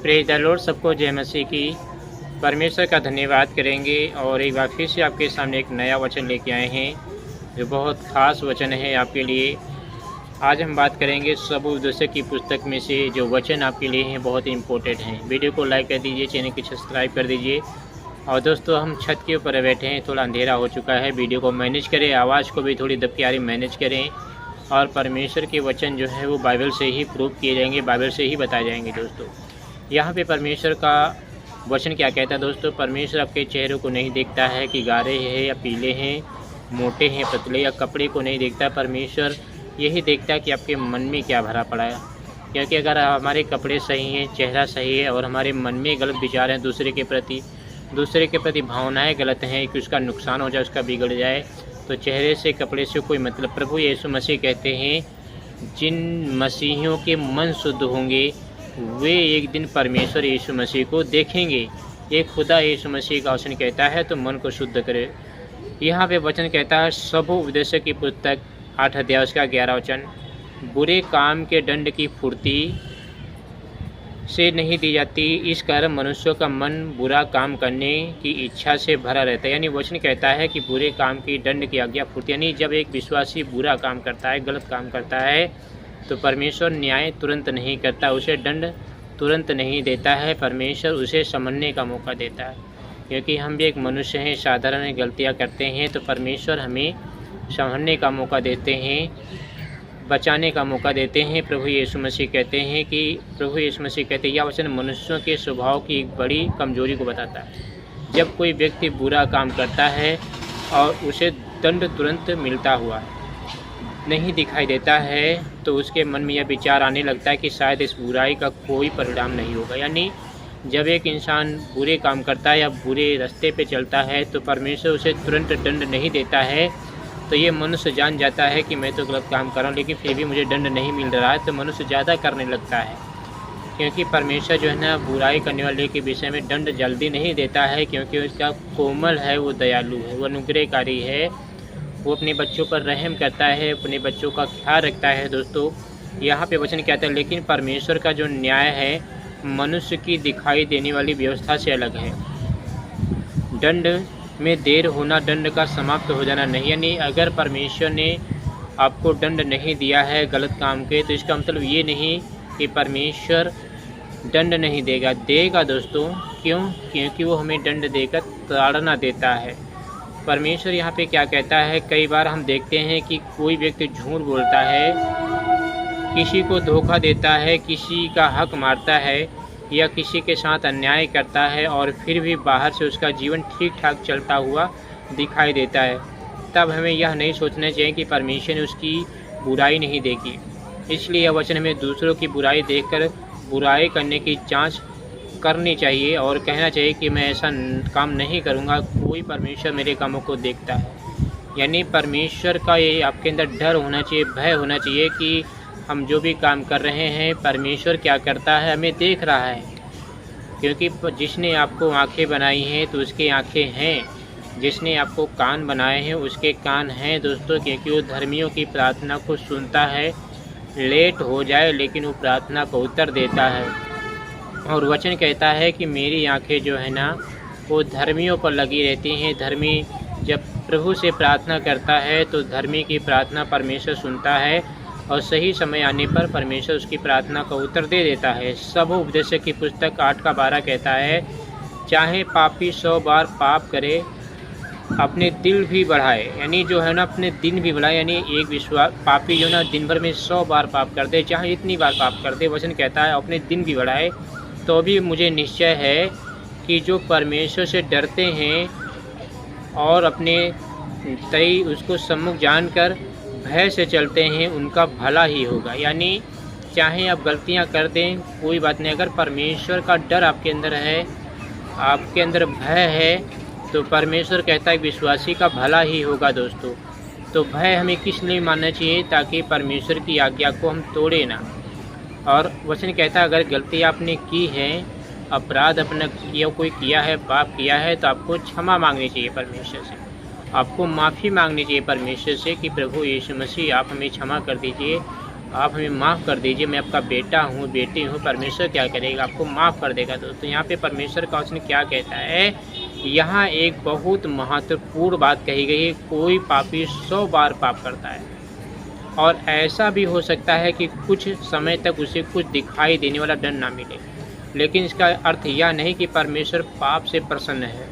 Praise the Lord. सबको जय मसीह की। परमेश्वर का धन्यवाद करेंगे और एक बार फिर से आपके सामने एक नया वचन लेके आए हैं जो बहुत ख़ास वचन है आपके लिए। आज हम बात करेंगे सबोपदेशक की पुस्तक में से जो वचन आपके लिए हैं बहुत इम्पोर्टेंट हैं। वीडियो को लाइक कर दीजिए, चैनल को सब्सक्राइब कर दीजिए। और दोस्तों, हम छत के ऊपर बैठे हैं, थोड़ा अंधेरा हो चुका है। वीडियो को मैनेज करें, आवाज़ को भी थोड़ी दबकियारी मैनेज करें। और परमेश्वर के वचन जो है वो बाइबल से ही प्रूव किए जाएंगे, बाइबल से ही बताए जाएंगे। दोस्तों, यहाँ पे परमेश्वर का वचन क्या कहता है? दोस्तों, परमेश्वर आपके चेहरे को नहीं देखता है कि गाढ़े हैं या पीले हैं, मोटे हैं, पतले, या कपड़े को नहीं देखता। परमेश्वर यही देखता है कि आपके मन में क्या भरा पड़ा है। क्योंकि अगर हमारे कपड़े सही हैं, चेहरा सही है और हमारे मन में गलत विचार हैं, दूसरे के प्रति भावनाएँ गलत हैं कि उसका नुकसान हो जाए, उसका बिगड़ जाए, तो चेहरे से, कपड़े से कोई मतलब। प्रभु यीशु मसीह कहते हैं, जिन मसीहियों के मन शुद्ध होंगे वे एक दिन परमेश्वर यीशु मसीह को देखेंगे। ये खुदा यीशु मसीह का वचन कहता है, तो मन को शुद्ध करे। यहाँ पे वचन कहता है सबोपदेशक की पुस्तक 8 अध्याय उसका 11 वचन, बुरे काम के दंड की फुर्ती से नहीं दी जाती, इस कारण मनुष्यों का मन बुरा काम करने की इच्छा से भरा रहता है। यानी वचन कहता है कि बुरे काम की दंड की आज्ञा फुर्ती, यानी जब एक विश्वासी बुरा काम करता है, गलत काम करता है, तो परमेश्वर न्याय तुरंत नहीं करता, उसे दंड तुरंत नहीं देता है। परमेश्वर उसे समझने का मौका देता है। क्योंकि हम भी एक मनुष्य हैं, साधारण गलतियाँ करते हैं, तो परमेश्वर हमें समझने का मौका देते हैं, बचाने का मौका देते हैं। प्रभु यीशु मसीह कहते हैं यह वचन मनुष्यों के स्वभाव की एक बड़ी कमजोरी को बताता है। जब कोई व्यक्ति बुरा काम करता है और उसे दंड तुरंत मिलता हुआ नहीं दिखाई देता है, तो उसके मन में यह विचार आने लगता है कि शायद इस बुराई का कोई परिणाम नहीं होगा। यानी जब एक इंसान बुरे काम करता है या बुरे रास्ते पे चलता है, तो परमेश्वर उसे तुरंत दंड नहीं देता है, तो ये मनुष्य जान जाता है कि मैं तो गलत काम कर रहा हूँ, लेकिन फिर भी मुझे दंड नहीं मिल रहा है, तो मनुष्य ज़्यादा करने लगता है। क्योंकि परमेश्वर जो है ना, बुराई करने वाले के विषय में दंड जल्दी नहीं देता है, क्योंकि उसका कोमल है, वो दयालु है, वो अनुग्रहकारी है, वो अपने बच्चों पर रहम करता है, अपने बच्चों का ख्याल रखता है। दोस्तों, यहाँ पे वचन कहता है, लेकिन परमेश्वर का जो न्याय है मनुष्य की दिखाई देने वाली व्यवस्था से अलग है। दंड में देर होना दंड का समाप्त हो जाना नहीं। यानी अगर परमेश्वर ने आपको दंड नहीं दिया है गलत काम के, तो इसका मतलब ये नहीं कि परमेश्वर दंड नहीं देगा दोस्तों। क्यों? क्योंकि वो हमें दंड देकर ताड़ना देता है। परमेश्वर यहाँ पे क्या कहता है, कई बार हम देखते हैं कि कोई व्यक्ति झूठ बोलता है, किसी को धोखा देता है, किसी का हक मारता है या किसी के साथ अन्याय करता है, और फिर भी बाहर से उसका जीवन ठीक ठाक चलता हुआ दिखाई देता है। तब हमें यह नहीं सोचना चाहिए कि परमेश्वर ने उसकी बुराई नहीं देखी। इसलिए यह वचन हमें दूसरों की बुराई देखकर बुराई करने की जांच करनी चाहिए और कहना चाहिए कि मैं ऐसा काम नहीं करूँगा, कोई परमेश्वर मेरे कामों को देखता है। यानी परमेश्वर का ये आपके अंदर डर होना चाहिए, भय होना चाहिए कि हम जो भी काम कर रहे हैं परमेश्वर क्या करता है, हमें देख रहा है। क्योंकि जिसने आपको आंखें बनाई हैं तो उसकी आंखें हैं, जिसने आपको कान बनाए हैं उसके कान हैं। दोस्तों, क्योंकि वो धर्मियों की प्रार्थना को सुनता है, लेट हो जाए लेकिन वो प्रार्थना को उत्तर देता है। और वचन कहता है कि मेरी आंखें जो है ना वो धर्मियों पर लगी रहती हैं। धर्मी जब प्रभु से प्रार्थना करता है तो धर्मी की प्रार्थना परमेश्वर सुनता है, और सही समय आने पर परमेश्वर उसकी प्रार्थना का उत्तर दे देता है। सबोपदेशक की पुस्तक 8 का 12 कहता है, चाहे पापी 100 बार पाप करे, अपने दिल भी बढ़ाए। यानी जो है ना, अपने दिन भी बढ़ाए। यानी एक पापी जो ना दिन भर में 100 बार पाप कर दे, चाहे इतनी बार पाप कर दे, वचन कहता है अपने दिन भी बढ़ाए, तो भी मुझे निश्चय है कि जो परमेश्वर से डरते हैं और अपने तय उसको सम्मुख जानकर भय से चलते हैं, उनका भला ही होगा। यानी चाहे आप गलतियां कर दें, कोई बात नहीं, अगर परमेश्वर का डर आपके अंदर है, आपके अंदर भय है, तो परमेश्वर कहता है विश्वासी का भला ही होगा। दोस्तों, तो भय हमें किस लिए मानना चाहिए? ताकि परमेश्वर की आज्ञा को हम तोड़े ना। और वचन कहता है अगर गलती आपने की है, अपराध अपना किया है, पाप किया है, तो आपको क्षमा मांगनी चाहिए परमेश्वर से, आपको माफ़ी मांगनी चाहिए परमेश्वर से कि प्रभु यीशु मसीह आप हमें क्षमा कर दीजिए, आप हमें माफ़ कर दीजिए, मैं आपका बेटा हूँ, बेटी हूँ। परमेश्वर क्या करेगा, आपको माफ़ कर देगा। दोस्तों यहाँ पे परमेश्वर का वचन क्या कहता है, यहाँ एक बहुत महत्वपूर्ण बात कही गई है, कोई पापी 100 बार पाप करता है और ऐसा भी हो सकता है कि कुछ समय तक उसे कुछ दिखाई देने वाला दंड ना मिले, लेकिन इसका अर्थ यह नहीं कि परमेश्वर पाप से प्रसन्न है।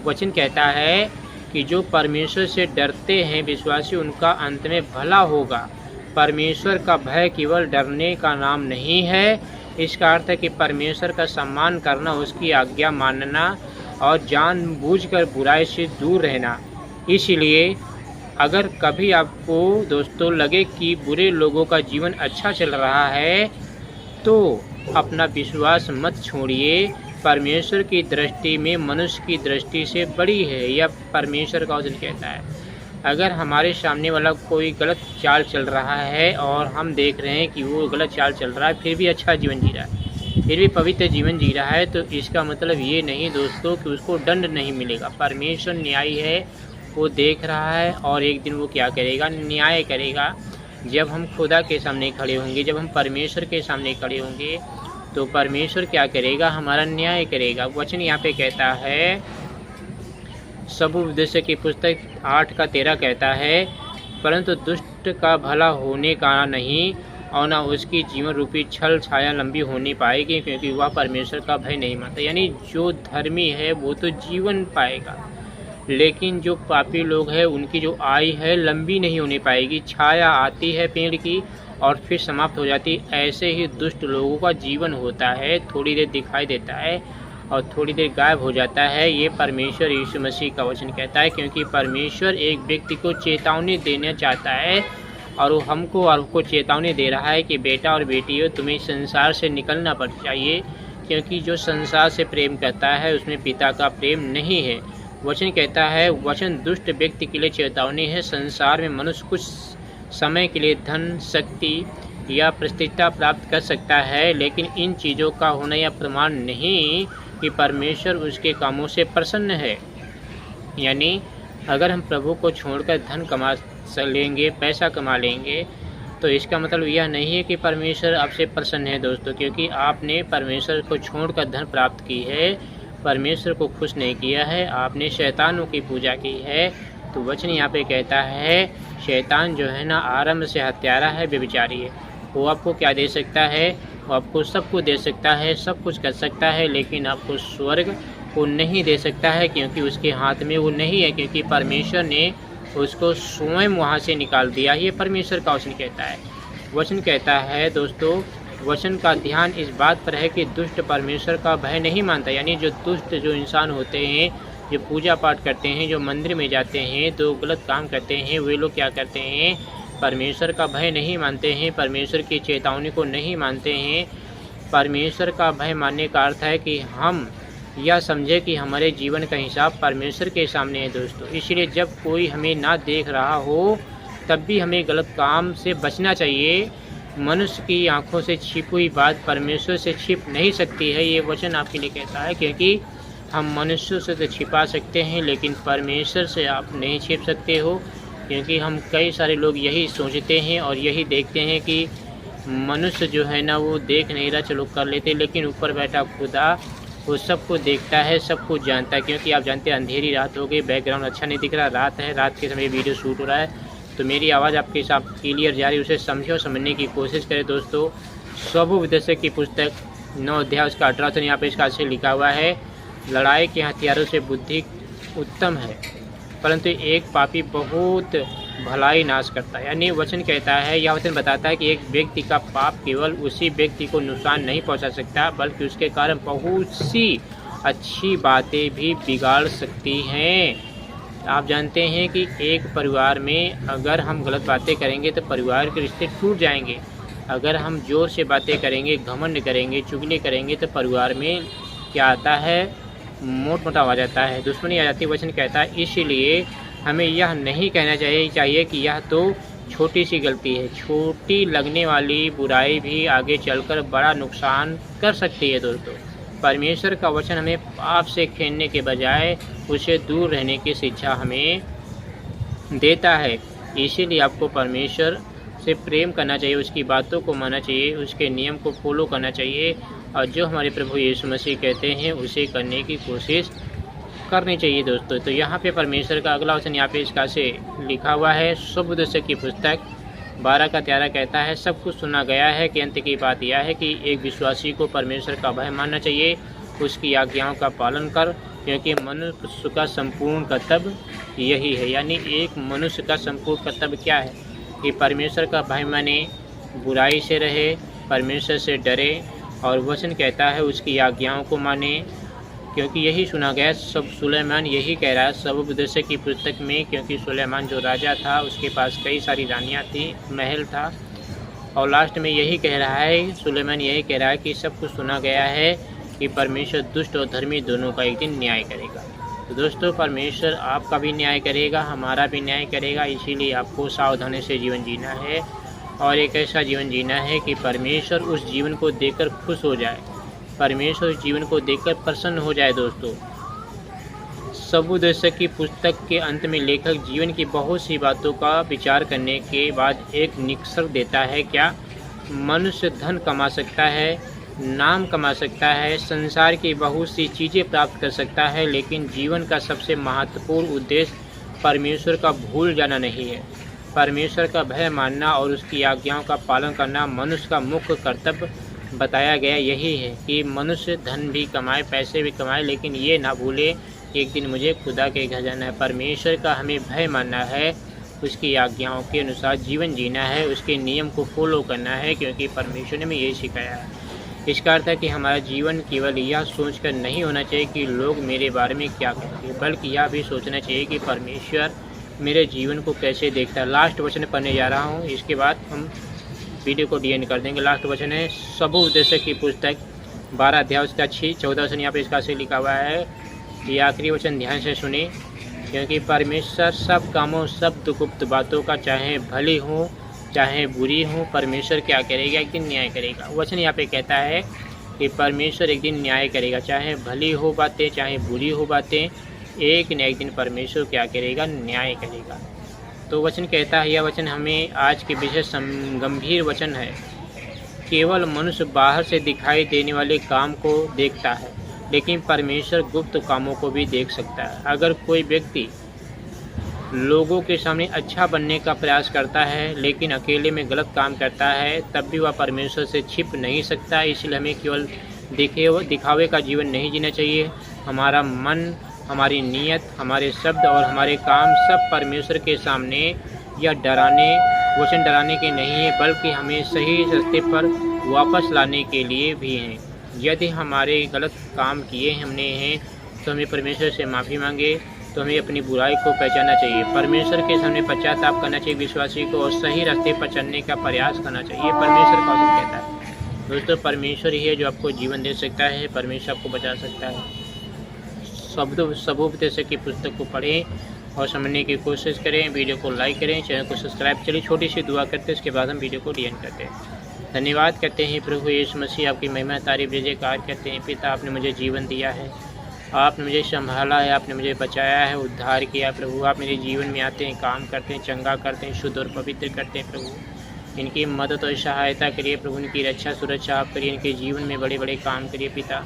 वचन कहता है कि जो परमेश्वर से डरते हैं विश्वासी, उनका अंत में भला होगा। परमेश्वर का भय केवल डरने का नाम नहीं है, इसका अर्थ है कि परमेश्वर का सम्मान करना, उसकी आज्ञा मानना और जानबूझकर बुराई से दूर रहना। इसलिए अगर कभी आपको दोस्तों लगे कि बुरे लोगों का जीवन अच्छा चल रहा है, तो अपना विश्वास मत छोड़िए। परमेश्वर की दृष्टि में मनुष्य की दृष्टि से बड़ी है, यह परमेश्वर का वचन कहता है। अगर हमारे सामने वाला कोई गलत चाल चल रहा है और हम देख रहे हैं कि वो गलत चाल चल रहा है, फिर भी अच्छा जीवन जी रहा है, फिर भी पवित्र जीवन जी रहा है, तो इसका मतलब ये नहीं दोस्तों कि उसको दंड नहीं मिलेगा। परमेश्वर न्यायी है, वो देख रहा है और एक दिन वो क्या करेगा, न्याय करेगा। जब हम खुदा के सामने खड़े होंगे, जब हम परमेश्वर के सामने खड़े होंगे, तो परमेश्वर क्या करेगा, हमारा न्याय करेगा। वचन यहाँ पे कहता है, सबूपदेश की पुस्तक 8:13 कहता है, परंतु दुष्ट का भला होने का नहीं और न उसकी जीवन रूपी छल छाया लंबी होनी पाएगी, क्योंकि वह परमेश्वर का भय नहीं मानता। यानी जो धर्मी है वो तो जीवन पाएगा, लेकिन जो पापी लोग हैं उनकी जो आयु है लंबी नहीं होने पाएगी। छाया आती है पेड़ की और फिर समाप्त हो जाती। ऐसे ही दुष्ट लोगों का जीवन होता है, थोड़ी देर दिखाई देता है और थोड़ी देर गायब हो जाता है। ये परमेश्वर यीशु मसीह का वचन कहता है, क्योंकि परमेश्वर एक व्यक्ति को चेतावनी देना चाहता है और वो हमको और आपको चेतावनी दे रहा है कि बेटा और बेटी हो, तुम्हें संसार से निकलना पड़ चाहिए, क्योंकि जो संसार से प्रेम करता है उसमें पिता का प्रेम नहीं है। वचन कहता है, वचन दुष्ट व्यक्ति के लिए चेतावनी है। संसार में मनुष्य कुछ समय के लिए धन, शक्ति या प्रतिष्ठा प्राप्त कर सकता है, लेकिन इन चीज़ों का होना यह प्रमाण नहीं कि परमेश्वर उसके कामों से प्रसन्न है। यानी अगर हम प्रभु को छोड़कर धन कमा लेंगे, पैसा कमा लेंगे, तो इसका मतलब यह नहीं है कि परमेश्वर आपसे प्रसन्न है दोस्तों, क्योंकि आपने परमेश्वर को छोड़कर धन प्राप्त की है, परमेश्वर को खुश नहीं किया है, आपने शैतानों की पूजा की है। तो वचन यहाँ पे कहता है, शैतान जो है ना आरंभ से हत्यारा है, व्यभिचारी है। वो आपको क्या दे सकता है, वो आपको सब कुछ दे सकता है, सब कुछ कर सकता है, लेकिन आपको स्वर्ग वो नहीं दे सकता है, क्योंकि उसके हाथ में वो नहीं है, क्योंकि परमेश्वर ने उसको स्वयं वहाँ से निकाल दिया। ये परमेश्वर का वचन कहता है। वचन कहता है दोस्तों, वचन का ध्यान इस बात पर है कि दुष्ट परमेश्वर का भय नहीं मानता। यानी जो दुष्ट जो इंसान होते हैं, जो पूजा पाठ करते हैं, जो मंदिर में जाते हैं, जो गलत काम करते हैं, वे लोग क्या करते हैं, परमेश्वर का भय नहीं मानते हैं, परमेश्वर की चेतावनी को नहीं मानते हैं। परमेश्वर का भय मानने का अर्थ है कि हम यह समझे कि हमारे जीवन का हिसाब परमेश्वर के सामने है दोस्तों। इसलिए जब कोई हमें ना देख रहा हो, तब भी हमें गलत काम से बचना चाहिए। मनुष्य की आंखों से छिपी हुई बात परमेश्वर से छिप नहीं सकती है, ये वचन आपके लिए कहता है, क्योंकि हम मनुष्यों से तो छिपा सकते हैं, लेकिन परमेश्वर से आप नहीं छिप सकते हो। क्योंकि हम कई सारे लोग यही सोचते हैं और यही देखते हैं कि मनुष्य जो है ना वो देख नहीं रहा, चलो कर लेते, लेकिन ऊपर बैठा खुदा वो सबको देखता है, सब कुछ जानता है। क्योंकि आप जानते हैं अंधेरी रात हो गई, बैकग्राउंड अच्छा नहीं दिख रहा, रात है, रात के समय वीडियो शूट हो रहा है, तो मेरी आवाज़ आपके साथ क्लियर जा रही है, उसे समझो, समझने की कोशिश करें दोस्तों। सबूपदेश की पुस्तक 9 अध्याय उसका 18 वचन यहाँ पे इसका से लिखा हुआ है, लड़ाई के हथियारों से बुद्धि उत्तम है, परंतु एक पापी बहुत भलाई नाश करता है। यानी वचन कहता है, यह वचन बताता है कि एक व्यक्ति का पाप केवल उसी व्यक्ति को नुकसान नहीं पहुंचा सकता, बल्कि उसके कारण बहुत सी अच्छी बातें भी बिगाड़ सकती हैं। आप जानते हैं कि एक परिवार में अगर हम गलत बातें करेंगे तो परिवार के रिश्ते टूट जाएंगे। अगर हम ज़ोर से बातें करेंगे, घमंड करेंगे, चुगली करेंगे, तो परिवार में क्या आता है, मोटापा आ जाता है, दुश्मनी आ जाती है। वचन कहता है, इसीलिए हमें यह नहीं कहना चाहिए कि यह तो छोटी सी गलती है। छोटी लगने वाली बुराई भी आगे चलकर बड़ा नुकसान कर सकती है दोस्तों। परमेश्वर का वचन हमें पाप से खेलने के बजाय उसे दूर रहने की शिक्षा हमें देता है। इसीलिए आपको परमेश्वर से प्रेम करना चाहिए, उसकी बातों को मानना चाहिए, उसके नियम को फॉलो करना चाहिए और जो हमारे प्रभु यीशु मसीह कहते हैं उसे करने की कोशिश करनी चाहिए दोस्तों। तो यहाँ पे परमेश्वर का अगला वचन यहाँ पे इसका से लिखा हुआ है, सुबोधोदय की पुस्तक 12:13 कहता है, सब कुछ सुना गया है कि अंत की बात यह है कि एक विश्वासी को परमेश्वर का भय मानना चाहिए, उसकी आज्ञाओं का पालन कर, क्योंकि मनुष्य का संपूर्ण कर्तव्य यही है। यानी एक मनुष्य का संपूर्ण कर्तव्य क्या है कि परमेश्वर का भय माने, बुराई से रहे, परमेश्वर से डरे और वचन कहता है उसकी आज्ञाओं को माने, क्योंकि यही सुना गया। सब सुलेमान यही कह रहा है सबोपदेशक की पुस्तक में, क्योंकि सुलेमान जो राजा था उसके पास कई सारी रानियाँ थी, महल था, और लास्ट में यही कह रहा है, सुलेमान यही कह रहा है कि सब कुछ सुना गया है कि परमेश्वर दुष्ट और धर्मी दोनों का एक दिन न्याय करेगा। तो दोस्तों, परमेश्वर आपका भी न्याय करेगा, हमारा भी न्याय करेगा, इसीलिए आपको सावधानी से जीवन जीना है और एक ऐसा जीवन जीना है कि परमेश्वर उस जीवन को देखकर खुश हो जाए, परमेश्वर उस जीवन को देखकर प्रसन्न हो जाए। दोस्तों, सबोपदेशक की पुस्तक के अंत में लेखक जीवन की बहुत सी बातों का विचार करने के बाद एक निष्कर्ष देता है। क्या? मनुष्य धन कमा सकता है, नाम कमा सकता है, संसार की बहुत सी चीज़ें प्राप्त कर सकता है, लेकिन जीवन का सबसे महत्वपूर्ण उद्देश्य परमेश्वर का भूल जाना नहीं है। परमेश्वर का भय मानना और उसकी आज्ञाओं का पालन करना मनुष्य का मुख्य कर्तव्य बताया गया यही है कि मनुष्य धन भी कमाए, पैसे भी कमाए, लेकिन ये ना भूले एक दिन मुझे खुदा के घर जाना है। परमेश्वर का हमें भय मानना है, उसकी आज्ञाओं के अनुसार जीवन जीना है, उसके नियम को फॉलो करना है, क्योंकि परमेश्वर ने हमें यही सिखाया है। इसका अर्थ है कि हमारा जीवन केवल यह सोचकर नहीं होना चाहिए कि लोग मेरे बारे में क्या कहेंगे, बल्कि यह भी सोचना चाहिए कि परमेश्वर मेरे जीवन को कैसे देखता है। लास्ट वचन पढ़ने जा रहा हूँ, इसके बाद हम वीडियो को डी एंड कर देंगे। लास्ट वचन है सबोपदेशक की पुस्तक 12 अध्याय उसका 14 वचन यहाँ पे इसका से लिखा हुआ है। ये आखिरी वचन ध्यान से सुने, क्योंकि परमेश्वर सब कामों, सब गुप्त बातों का, चाहे भली हो चाहे बुरी हो, परमेश्वर क्या करेगा? एक दिन न्याय करेगा। वचन यहाँ पे कहता है कि परमेश्वर एक दिन न्याय करेगा, चाहे भली हो बातें चाहे बुरी हो बातें, एक न एक दिन परमेश्वर क्या करेगा? न्याय करेगा। तो वचन कहता है, यह वचन हमें आज के विशेष गंभीर वचन है। केवल मनुष्य बाहर से दिखाई देने वाले काम को देखता है, लेकिन परमेश्वर गुप्त कामों को भी देख सकता है। अगर कोई व्यक्ति लोगों के सामने अच्छा बनने का प्रयास करता है लेकिन अकेले में गलत काम करता है, तब भी वह परमेश्वर से छिप नहीं सकता। इसलिए हमें केवल दिखावे का जीवन नहीं जीना चाहिए। हमारा मन, हमारी नीयत, हमारे शब्द और हमारे काम सब परमेश्वर के सामने या वचन डराने के नहीं है, बल्कि हमें सही रास्ते पर वापस लाने के लिए भी हैं। यदि हमारे गलत काम किए हमने हैं तो हमें परमेश्वर से माफ़ी मांगे, तो हमें अपनी बुराई को पहचानना चाहिए, परमेश्वर के सामने पश्चाताप करना चाहिए विश्वासी को, और सही रास्ते पर चलने का प्रयास करना चाहिए। परमेश्वर का वचन कहता है। दोस्तों, परमेश्वर ही है जो आपको जीवन दे सकता है, परमेश्वर आपको बचा सकता है। सबोपदेशक की पुस्तक को पढ़ें और समझने की कोशिश करें। वीडियो को लाइक करें, चैनल को सब्सक्राइब। चलिए छोटी सी दुआ करते हैं, इसके बाद हम वीडियो को एंड करते हैं। धन्यवाद करते हैं प्रभु यीशु मसीह, आपकी महिमा तारीफ जयकार करते हैं। पिता, आपने मुझे जीवन दिया है, आपने मुझे संभाला है, आपने मुझे बचाया है, उद्धार किया। प्रभु, आप मेरे जीवन में आते हैं, काम करते हैं, चंगा करते हैं, शुद्ध और पवित्र करते हैं। प्रभु, इनकी मदद और सहायता करिए प्रभु, इनकी रक्षा सुरक्षा आप करिए, इनके जीवन में बड़े बड़े काम करिए। पिता,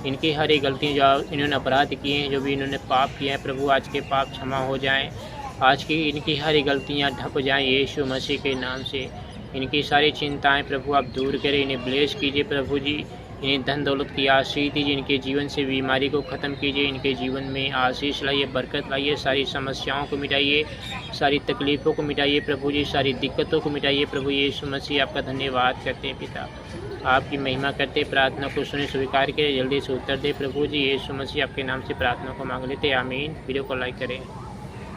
इनकी हर एक गलतियाँ जो इन्होंने अपराध किए हैं, जो भी इन्होंने पाप किए हैं, प्रभु आज के पाप क्षमा हो जाएं। आज की इनकी हर एक गलतियाँ ढप जाएं यीशु मसीह के नाम से। इनकी सारी चिंताएं प्रभु आप दूर करें, इन्हें ब्लेस कीजिए प्रभु जी। इन्हें धन दौलत की आशीष दीजिए, इनके जीवन से बीमारी को ख़त्म कीजिए, इनके जीवन में आशीष लाइए, बरकत लाइए, सारी समस्याओं को मिटाइए, सारी तकलीफ़ों को मिटाइए प्रभु जी, सारी दिक्कतों को मिटाइए प्रभु यीशु मसीह। आपका धन्यवाद करते हैं पिता, आपकी महिमा करते, प्रार्थना को सुने स्वीकार करें, जल्दी से उत्तर दे प्रभु जी। यीशु मसीह आपके नाम से प्रार्थना को मांग लेते, आमीन। वीडियो को लाइक करें।